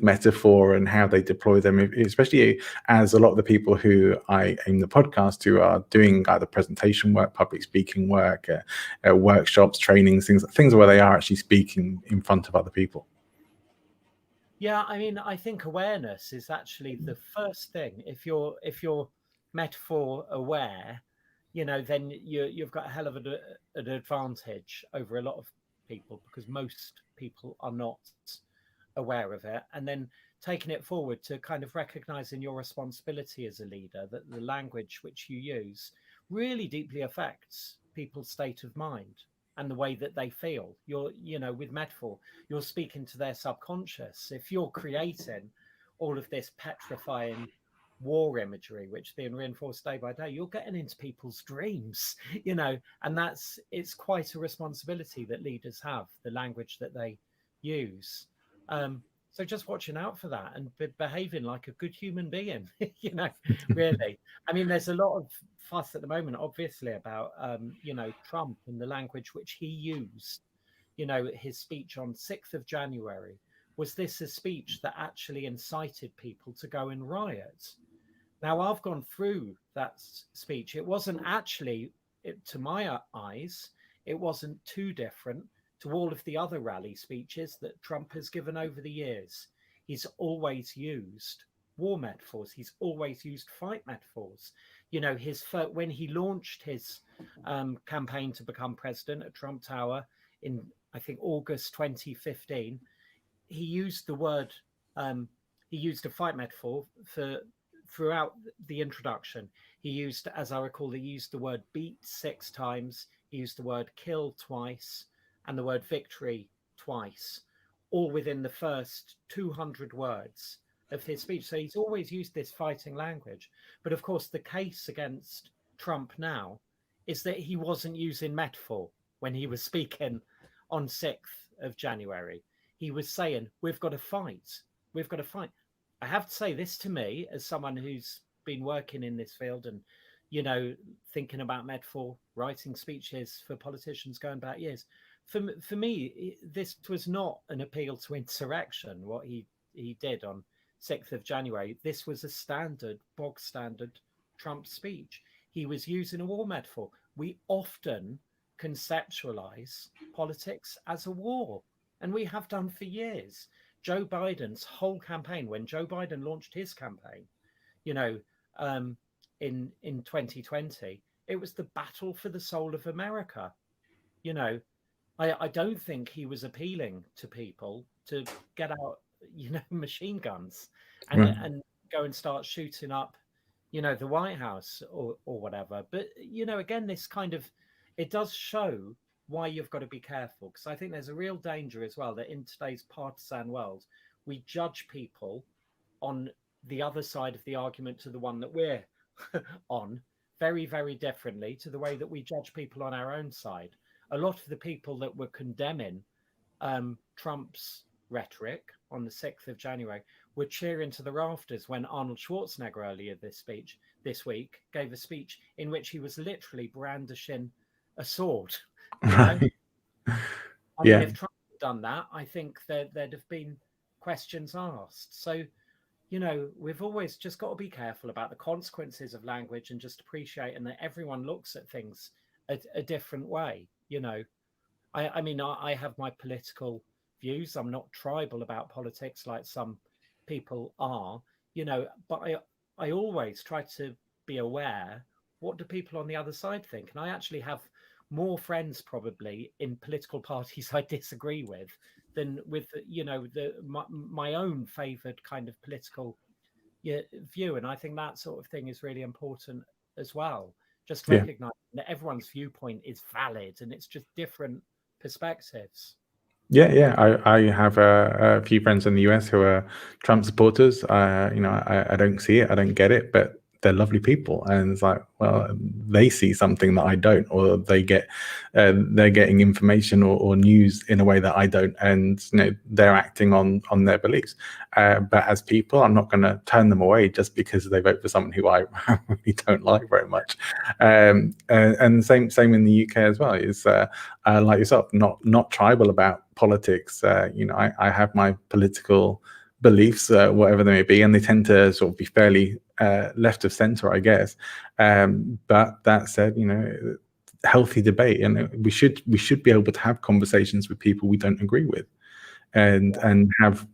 metaphor and how they deploy them, especially as a lot of the people who I aim the podcast to are doing either presentation work, public speaking work, workshops, trainings, things where they are actually speaking in front of other people. Yeah, I mean, I think awareness is actually the first thing. If you're metaphor aware, then you've got a hell of an advantage over a lot of people, because most people are not aware of it. And then taking it forward to kind of recognizing your responsibility as a leader, that the language which you use really deeply affects people's state of mind and the way that they feel. With metaphor, you're speaking to their subconscious. If you're creating all of this petrifying war imagery which being reinforced day by day, you're getting into people's dreams, and it's quite a responsibility that leaders have, the language that they use. So just watching out for that and behaving like a good human being, really. I mean, there's a lot of fuss at the moment, obviously, about Trump and the language which he used. His speech on 6th of January, was this a speech that actually incited people to go and riot? Now, I've gone through that speech. It wasn't actually, to my eyes, it wasn't too different to all of the other rally speeches that Trump has given over the years. He's always used war metaphors. He's always used fight metaphors. When he launched his campaign to become president at Trump Tower in, I think, August 2015, he used the word, he used a fight metaphor throughout the introduction. He used, as I recall, he used the word beat 6 times. He used the word kill twice and the word victory twice, all within the first 200 words of his speech. So he's always used this fighting language. But of course, the case against Trump now is that he wasn't using metaphor when he was speaking on 6th of January. He was saying, we've got to fight. We've got to fight. I have to say this, to me, as someone who's been working in this field and, thinking about metaphor, writing speeches for politicians going back years. For me, this was not an appeal to insurrection, what he did on 6th of January. This was a bog standard Trump speech. He was using a war metaphor. We often conceptualize politics as a war, and we have done for years. Joe Biden's whole campaign, when Joe Biden launched his campaign, in 2020, it was the battle for the soul of America. I don't think he was appealing to people to get out, machine guns and go and start shooting up, the White House or whatever. But, again, this kind of, it does show why you've got to be careful, because I think there's a real danger as well that in today's partisan world, we judge people on the other side of the argument to the one that we're on very, very differently to the way that we judge people on our own side. A lot of the people that were condemning Trump's rhetoric on the 6th of January were cheering to the rafters when Arnold Schwarzenegger earlier this week gave a speech in which he was literally brandishing a sword. Right. I mean, if Trump had done that, I think there'd have been questions asked. So, we've always just got to be careful about the consequences of language and just appreciating that everyone looks at things a different way. I mean, I have my political views. I'm not tribal about politics like some people are, but I always try to be aware, what do people on the other side think? And I actually have more friends probably in political parties I disagree with than with, my own favoured kind of political view. And I think that sort of thing is really important as well. Just Yeah. recognizing that everyone's viewpoint is valid and it's just different perspectives. Yeah. I have a few friends in the US who are Trump supporters. I don't see it, I don't get it, but they're lovely people, and it's like, well, they see something that I don't, or they're getting information or news in a way that I don't, and they're acting on their beliefs. But as people, I'm not going to turn them away just because they vote for someone who I really don't like very much. And same in the UK as well. Is like yourself, not tribal about politics. I have my political beliefs, whatever they may be, and they tend to sort of be fairly left of center, I guess. But that said, healthy debate, and we should be able to have conversations with people we don't agree with, and have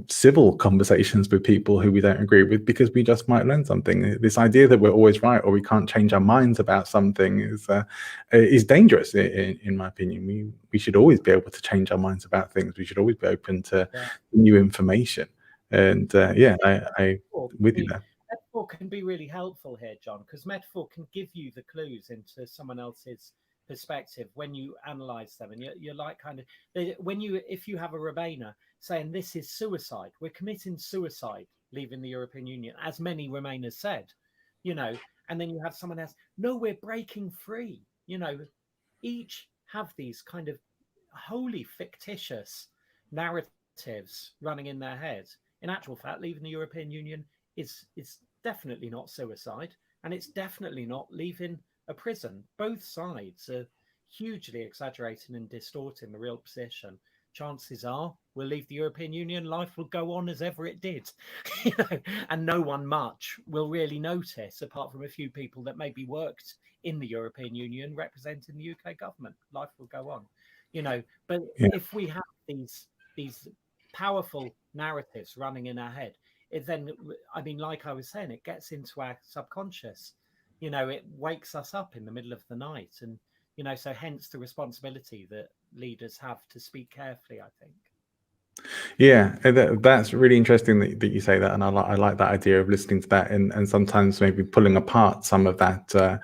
civil conversations with people who we don't agree with, because we just might learn something. This idea that we're always right or we can't change our minds about something is dangerous, in my opinion. We should always be able to change our minds about things. We should always be open to new information. And I with you there. Metaphor can be really helpful here, John, because metaphor can give you the clues into someone else's perspective when you analyze them. And you're like, kind of, if you have a Remainer saying this is suicide, we're committing suicide leaving the European Union, as many Remainers said, and then you have someone else, no, we're breaking free, each have these kind of wholly fictitious narratives running in their heads. In actual fact, leaving the European Union is definitely not suicide, and it's definitely not leaving a prison. Both sides are hugely exaggerating and distorting the real position. Chances are we'll leave the European Union, life will go on as ever it did, and no one much will really notice, apart from a few people that maybe worked in the European Union representing the UK government. Life will go on, But if we have these powerful narratives running in our head, it then, I mean, like I was saying, it gets into our subconscious. It wakes us up in the middle of the night, and so hence the responsibility that leaders have to speak carefully, I think. Yeah, that's really interesting that you say that, and I like that idea of listening to that, and sometimes maybe pulling apart some of that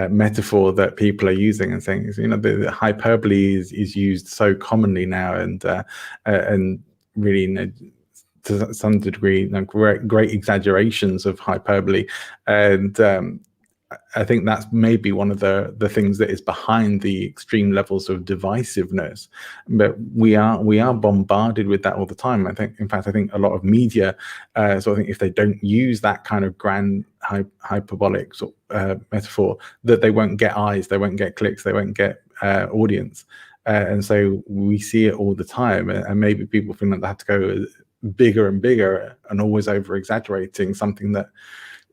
metaphor that people are using, and saying, the hyperbole is used so commonly now, and really, to some degree, great exaggerations of hyperbole, and I think that's maybe one of the things that is behind the extreme levels of divisiveness. But we are bombarded with that all the time. I think a lot of media, so I think if they don't use that kind of grand hyperbolic sort metaphor, that they won't get eyes, they won't get clicks, they won't get audience. And so we see it all the time, and maybe people feel like they have to go bigger and bigger and always over exaggerating something that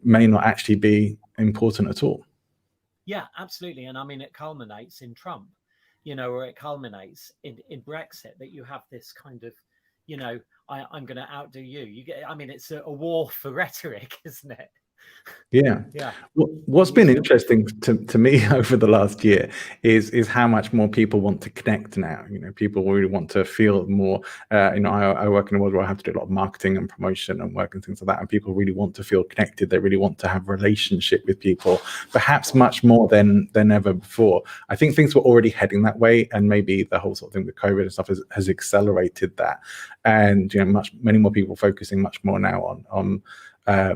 may not actually be important at all. Yeah, absolutely. And I mean, it culminates in Trump, or it culminates in Brexit, that you have this kind of, I'm going to outdo you. It's a war for rhetoric, isn't it? Yeah. Yeah. What's been interesting to me over the last year is how much more people want to connect now. People really want to feel more. I work in a world where I have to do a lot of marketing and promotion and work and things like that, and people really want to feel connected. They really want to have a relationship with people, perhaps much more than ever before. I think things were already heading that way, and maybe the whole sort of thing with COVID and stuff has accelerated that. And many more people focusing much more now on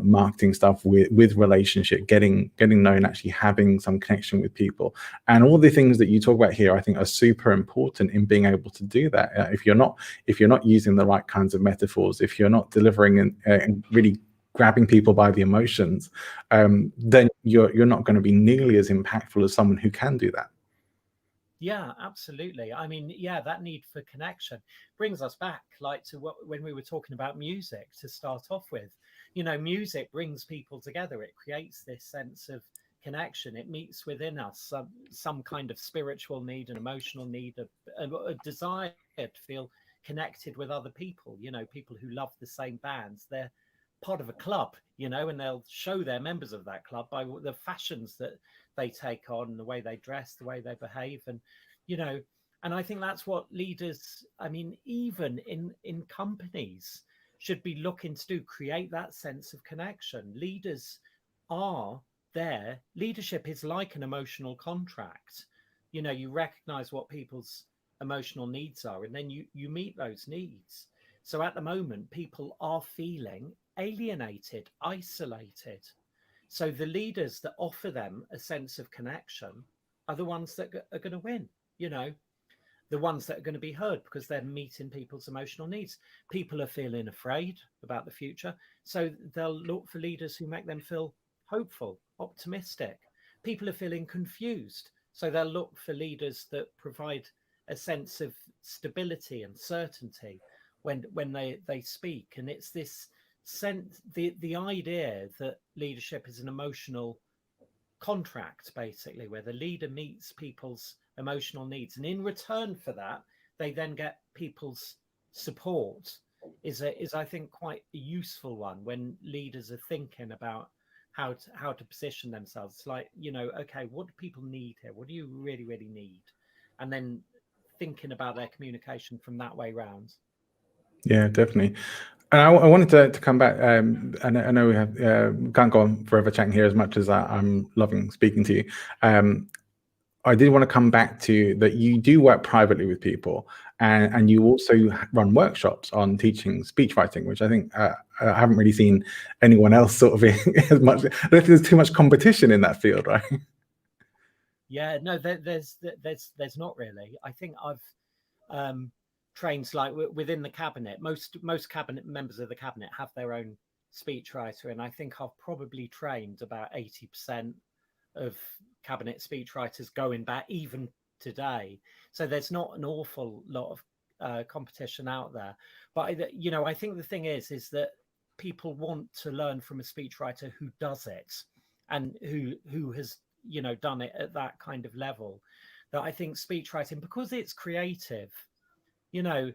marketing stuff with relationship, getting known, actually having some connection with people, and all the things that you talk about here, I think, are super important in being able to do that. If you're not using the right kinds of metaphors, if you're not delivering and really grabbing people by the emotions, then you're not going to be nearly as impactful as someone who can do that. Yeah, absolutely. I mean, that need for connection brings us back, like, to when we were talking about music to start off with. Music brings people together. It creates this sense of connection. It meets within us some kind of spiritual need, an emotional need, a desire to feel connected with other people. People who love the same bands. They're part of a club, and they'll show they're members of that club by the fashions that they take on, the way they dress, the way they behave, and and I think that's what leaders, I mean, even in companies, should be looking to do, create that sense of connection. Leaders are there. Leadership is like an emotional contract. You know, you recognize what people's emotional needs are, and then you meet those needs. So at the moment, people are feeling alienated, isolated. So the leaders that offer them a sense of connection are the ones that are going to win, you know, the ones that are going to be heard because they're meeting people's emotional needs. People are feeling afraid about the future. So they'll look for leaders who make them feel hopeful, optimistic. People are feeling confused. So they'll look for leaders that provide a sense of stability and certainty when they speak. And it's this sense, the idea that leadership is an emotional contract, basically, where the leader meets people's emotional needs, and in return for that, they then get people's support. Is I think quite a useful one when leaders are thinking about how to position themselves. It's like, you know, okay, what do people need here? What do you really, really need? And then thinking about their communication from that way round. Yeah, definitely. And I wanted to come back. And I know we have can't go on forever chatting here as much as I'm loving speaking to you. I did want to come back to that you do work privately with people, and you also run workshops on teaching speech writing, which I think I haven't really seen anyone else sort of as much. I don't think there's too much competition in that field, right? Yeah, no, there's not really. I think I've trained like within the cabinet. Most cabinet members of the cabinet have their own speechwriter, and I think I've probably trained about 80% of cabinet speechwriters going back even today. So there's not an awful lot of competition out there. But you know, I think the thing is that people want to learn from a speechwriter who does it and who has, you know, done it at that kind of level. That I think speechwriting, because it's creative, you know,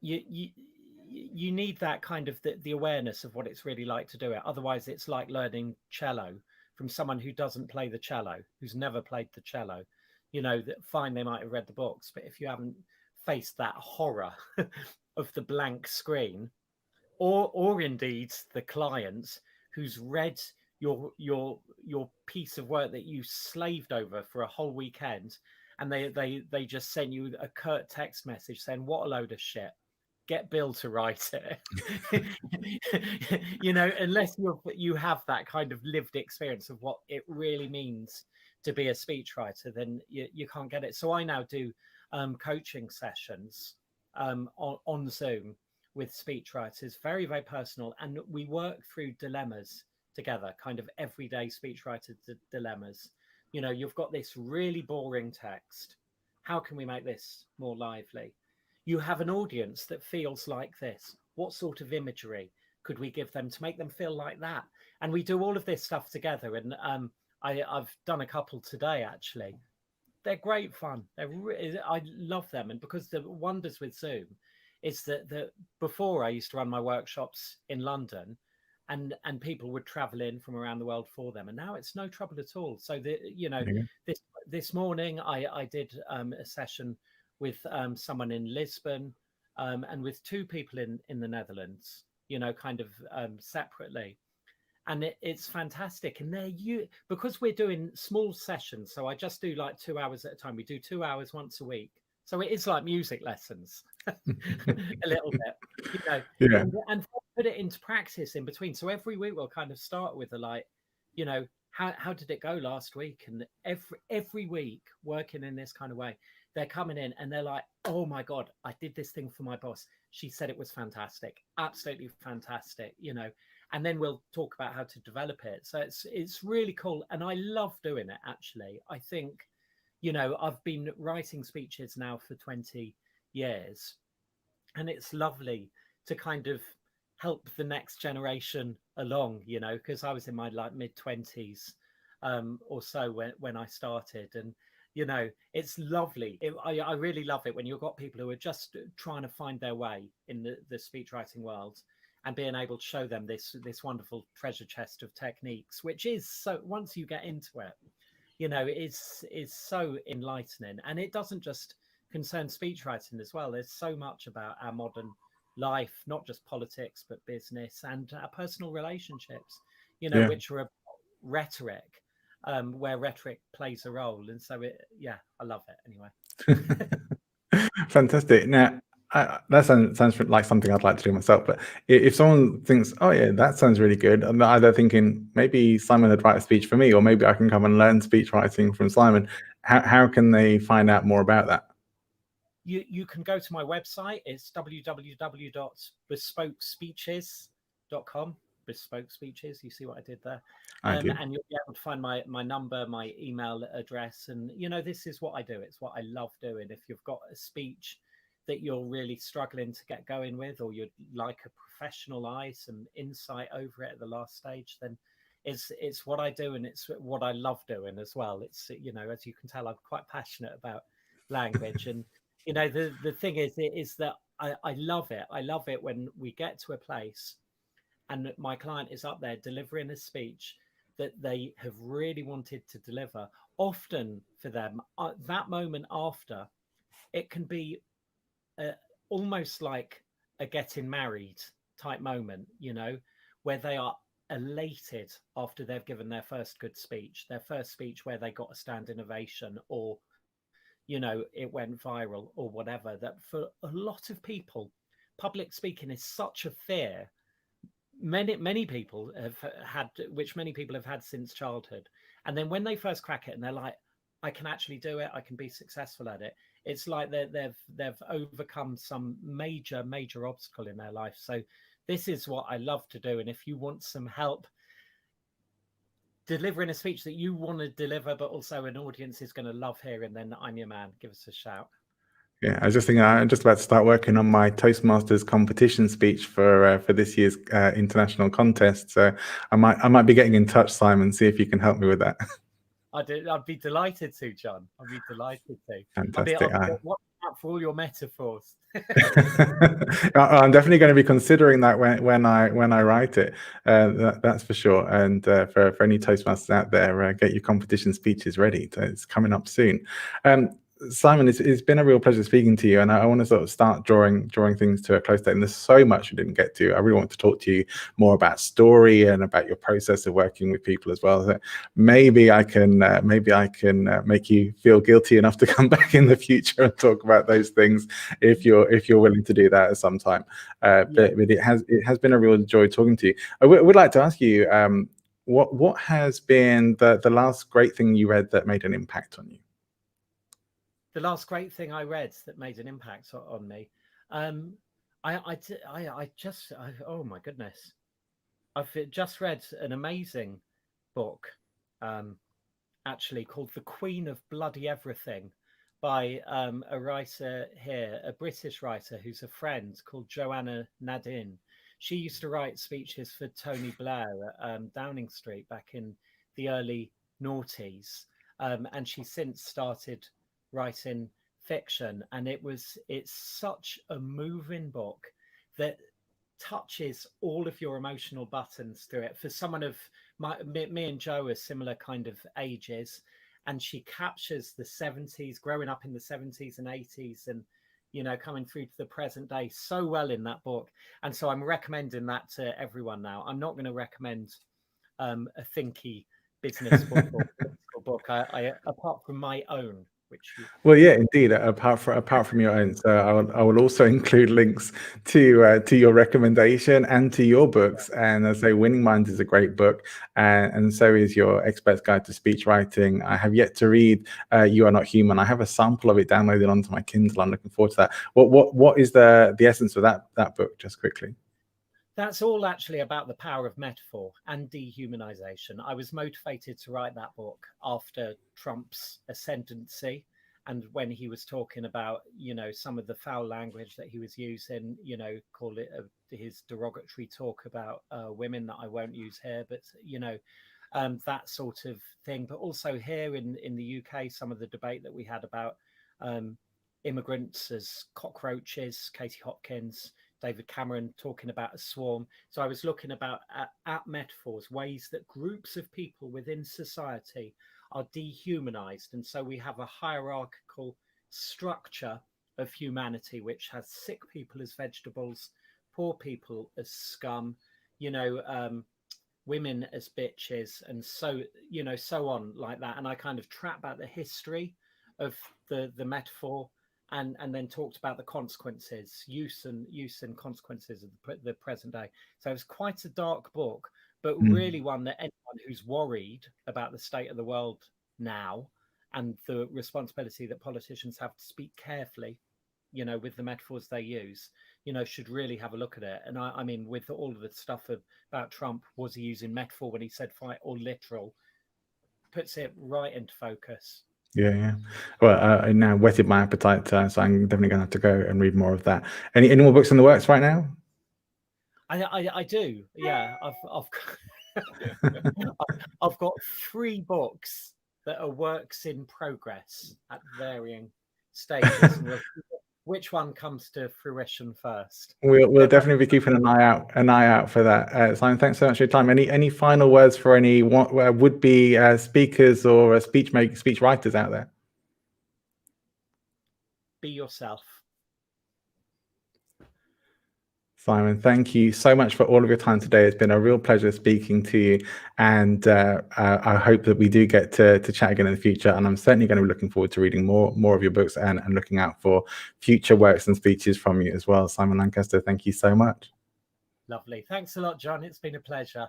you you need that kind of the awareness of what it's really like to do it. Otherwise, it's like learning cello from someone who doesn't play the cello, who's never played the cello. You know, that fine, they might have read the books, but if you haven't faced that horror of the blank screen, or indeed the client who's read your piece of work that you slaved over for a whole weekend, and they just send you a curt text message saying, what a load of shit, get Bill to write it. You know, unless you have that kind of lived experience of what it really means to be a speechwriter, then you can't get it. So I now do coaching sessions on Zoom with speechwriters, very, very personal. And we work through dilemmas together, kind of everyday speechwriter dilemmas. You know, you've got this really boring text. How can we make this more lively? You have an audience that feels like this. What sort of imagery could we give them to make them feel like that? And we do all of this stuff together. And I've done a couple today, actually. They're great fun. I love them. And because the wonders with Zoom is that before I used to run my workshops in London, and people would travel in from around the world for them, and now it's no trouble at all. So you know, this morning I did a session with someone in Lisbon, and with two people in the Netherlands, you know, kind of separately. And it's fantastic. And because we're doing small sessions, so I just do like 2 hours at a time. We do 2 hours once a week. So it is like music lessons a little bit, you know, Yeah. and put it into practice in between. So every week we'll kind of start with you know, how did it go last week? And every week working in this kind of way, they're coming in and they're like, oh my God, I did this thing for my boss. She said it was fantastic, absolutely fantastic, you know. And then we'll talk about how to develop it. So it's really cool. And I love doing it, actually. I think, you know, I've been writing speeches now for 20 years. And it's lovely to kind of help the next generation along, you know, because I was in my like mid-20s or so when I started. And, you know, it's lovely. I really love it when you've got people who are just trying to find their way in the speech writing world, and being able to show them this wonderful treasure chest of techniques, which is, so once you get into it, you know, is so enlightening. And it doesn't just concern speech writing as well. There's so much about our modern life, not just politics, but business and personal relationships, Yeah. which are rhetoric, where rhetoric plays a role. And so I love it anyway. Fantastic. Now, that sounds like something I'd like to do myself. But if someone thinks, "Oh yeah, that sounds really good," I'm either thinking maybe Simon would write a speech for me, or maybe I can come and learn speech writing from Simon. How can they find out more about that? You can go to my website. It's www.bespokespeeches.com. Bespoke speeches. You see what I did there? I do. And you'll be able to find my number, my email address. And, this is what I do. It's what I love doing. If you've got a speech that you're really struggling to get going with, or you'd like a professional eye, some insight over it at the last stage, then it's what I do, and it's what I love doing as well. It's, as you can tell, I'm quite passionate about language. And the thing is that I love it. I love it when we get to a place and my client is up there delivering a speech that they have really wanted to deliver. Often for them, that moment after, it can be almost like a getting married type moment, where they are elated after they've given their first good speech, their first speech where they got a standing ovation, or it went viral or whatever. That for a lot of people, public speaking is such a fear. Many people have had, which many people have had since childhood. And then when they first crack it and they're like, I can actually do it, I can be successful at it, it's like they've overcome some major obstacle in their life. So this is what I love to do. And if you want some help delivering a speech that you want to deliver, but also an audience is going to love hearing, then I'm your man. Give us a shout. Yeah, I was just thinking, I'm just about to start working on my Toastmasters competition speech for this year's international contest. So I might be getting in touch, Simon, see if you can help me with that. I'd be delighted to, John. I'd be delighted to. Fantastic. I'll be watching out for all your metaphors. I'm definitely going to be considering that when I write it. That's for sure. And for any Toastmasters out there, get your competition speeches ready. It's coming up soon. Simon, it's been a real pleasure speaking to you, and I want to sort of start drawing things to a close date. And there's so much we didn't get to. I really want to talk to you more about story and about your process of working with people as well. So maybe I can make you feel guilty enough to come back in the future and talk about those things if you're willing to do that at some time. But it has been a real joy talking to you. I would like to ask you, what has been the last great thing you read that made an impact on you? The last great thing I read that made an impact on me. Oh my goodness. I've just read an amazing book, actually called The Queen of Bloody Everything by a writer here, a British writer who's a friend called Joanna Nadin. She used to write speeches for Tony Blair at Downing Street back in the early noughties. And she since started writing fiction, and it's such a moving book that touches all of your emotional buttons through it. For someone of me and Joe are similar kind of ages, and she captures the 70s, growing up in the 70s and 80s, and coming through to the present day so well in that book. And so I'm recommending that to everyone now. I'm not going to recommend a thinky business book or political book, I apart from my own. Well, yeah, indeed. Apart from your own, so I will also include links to your recommendation and to your books. And as I say, Winning Minds is a great book, and so is your Expert's Guide to Speech Writing. I have yet to read You Are Not Human. I have a sample of it downloaded onto my Kindle. I'm looking forward to that. What is the essence of that book? Just quickly. That's all actually about the power of metaphor and dehumanization. I was motivated to write that book after Trump's ascendancy, and when he was talking about, some of the foul language that he was using, call it his derogatory talk about women that I won't use here, but, that sort of thing. But also here in the UK, some of the debate that we had about immigrants as cockroaches, Katie Hopkins, David Cameron talking about a swarm. So I was looking at metaphors, ways that groups of people within society are dehumanized. And so we have a hierarchical structure of humanity, which has sick people as vegetables, poor people as scum, you know, women as bitches, and so, you know, so on like that. And I kind of tracked back the history of the metaphor, and then talked about the consequences, use and consequences of the present day. So it was quite a dark book, but really one that anyone who's worried about the state of the world now and the responsibility that politicians have to speak carefully, you know, with the metaphors they use, you know, should really have a look at it. And I mean, with all of the stuff about Trump, was he using metaphor when he said fight or literal? Puts it right into focus. Yeah. Well, I now whetted my appetite, so I'm definitely going to have to go and read more of that. Any more books in the works right now? I do. Yeah, I've got 3 books that are works in progress at varying stages. And we'll see which one comes to fruition first. We'll definitely be keeping an eye out for that. Simon, thanks so much for your time. Any final words for any would-be speakers or speech writers out there? Be yourself. Simon, thank you so much for all of your time today. It's been a real pleasure speaking to you, and I hope that we do get to chat again in the future. And I'm certainly going to be looking forward to reading more of your books and looking out for future works and speeches from you as well. Simon Lancaster, thank you so much. Lovely. Thanks a lot, John. It's been a pleasure.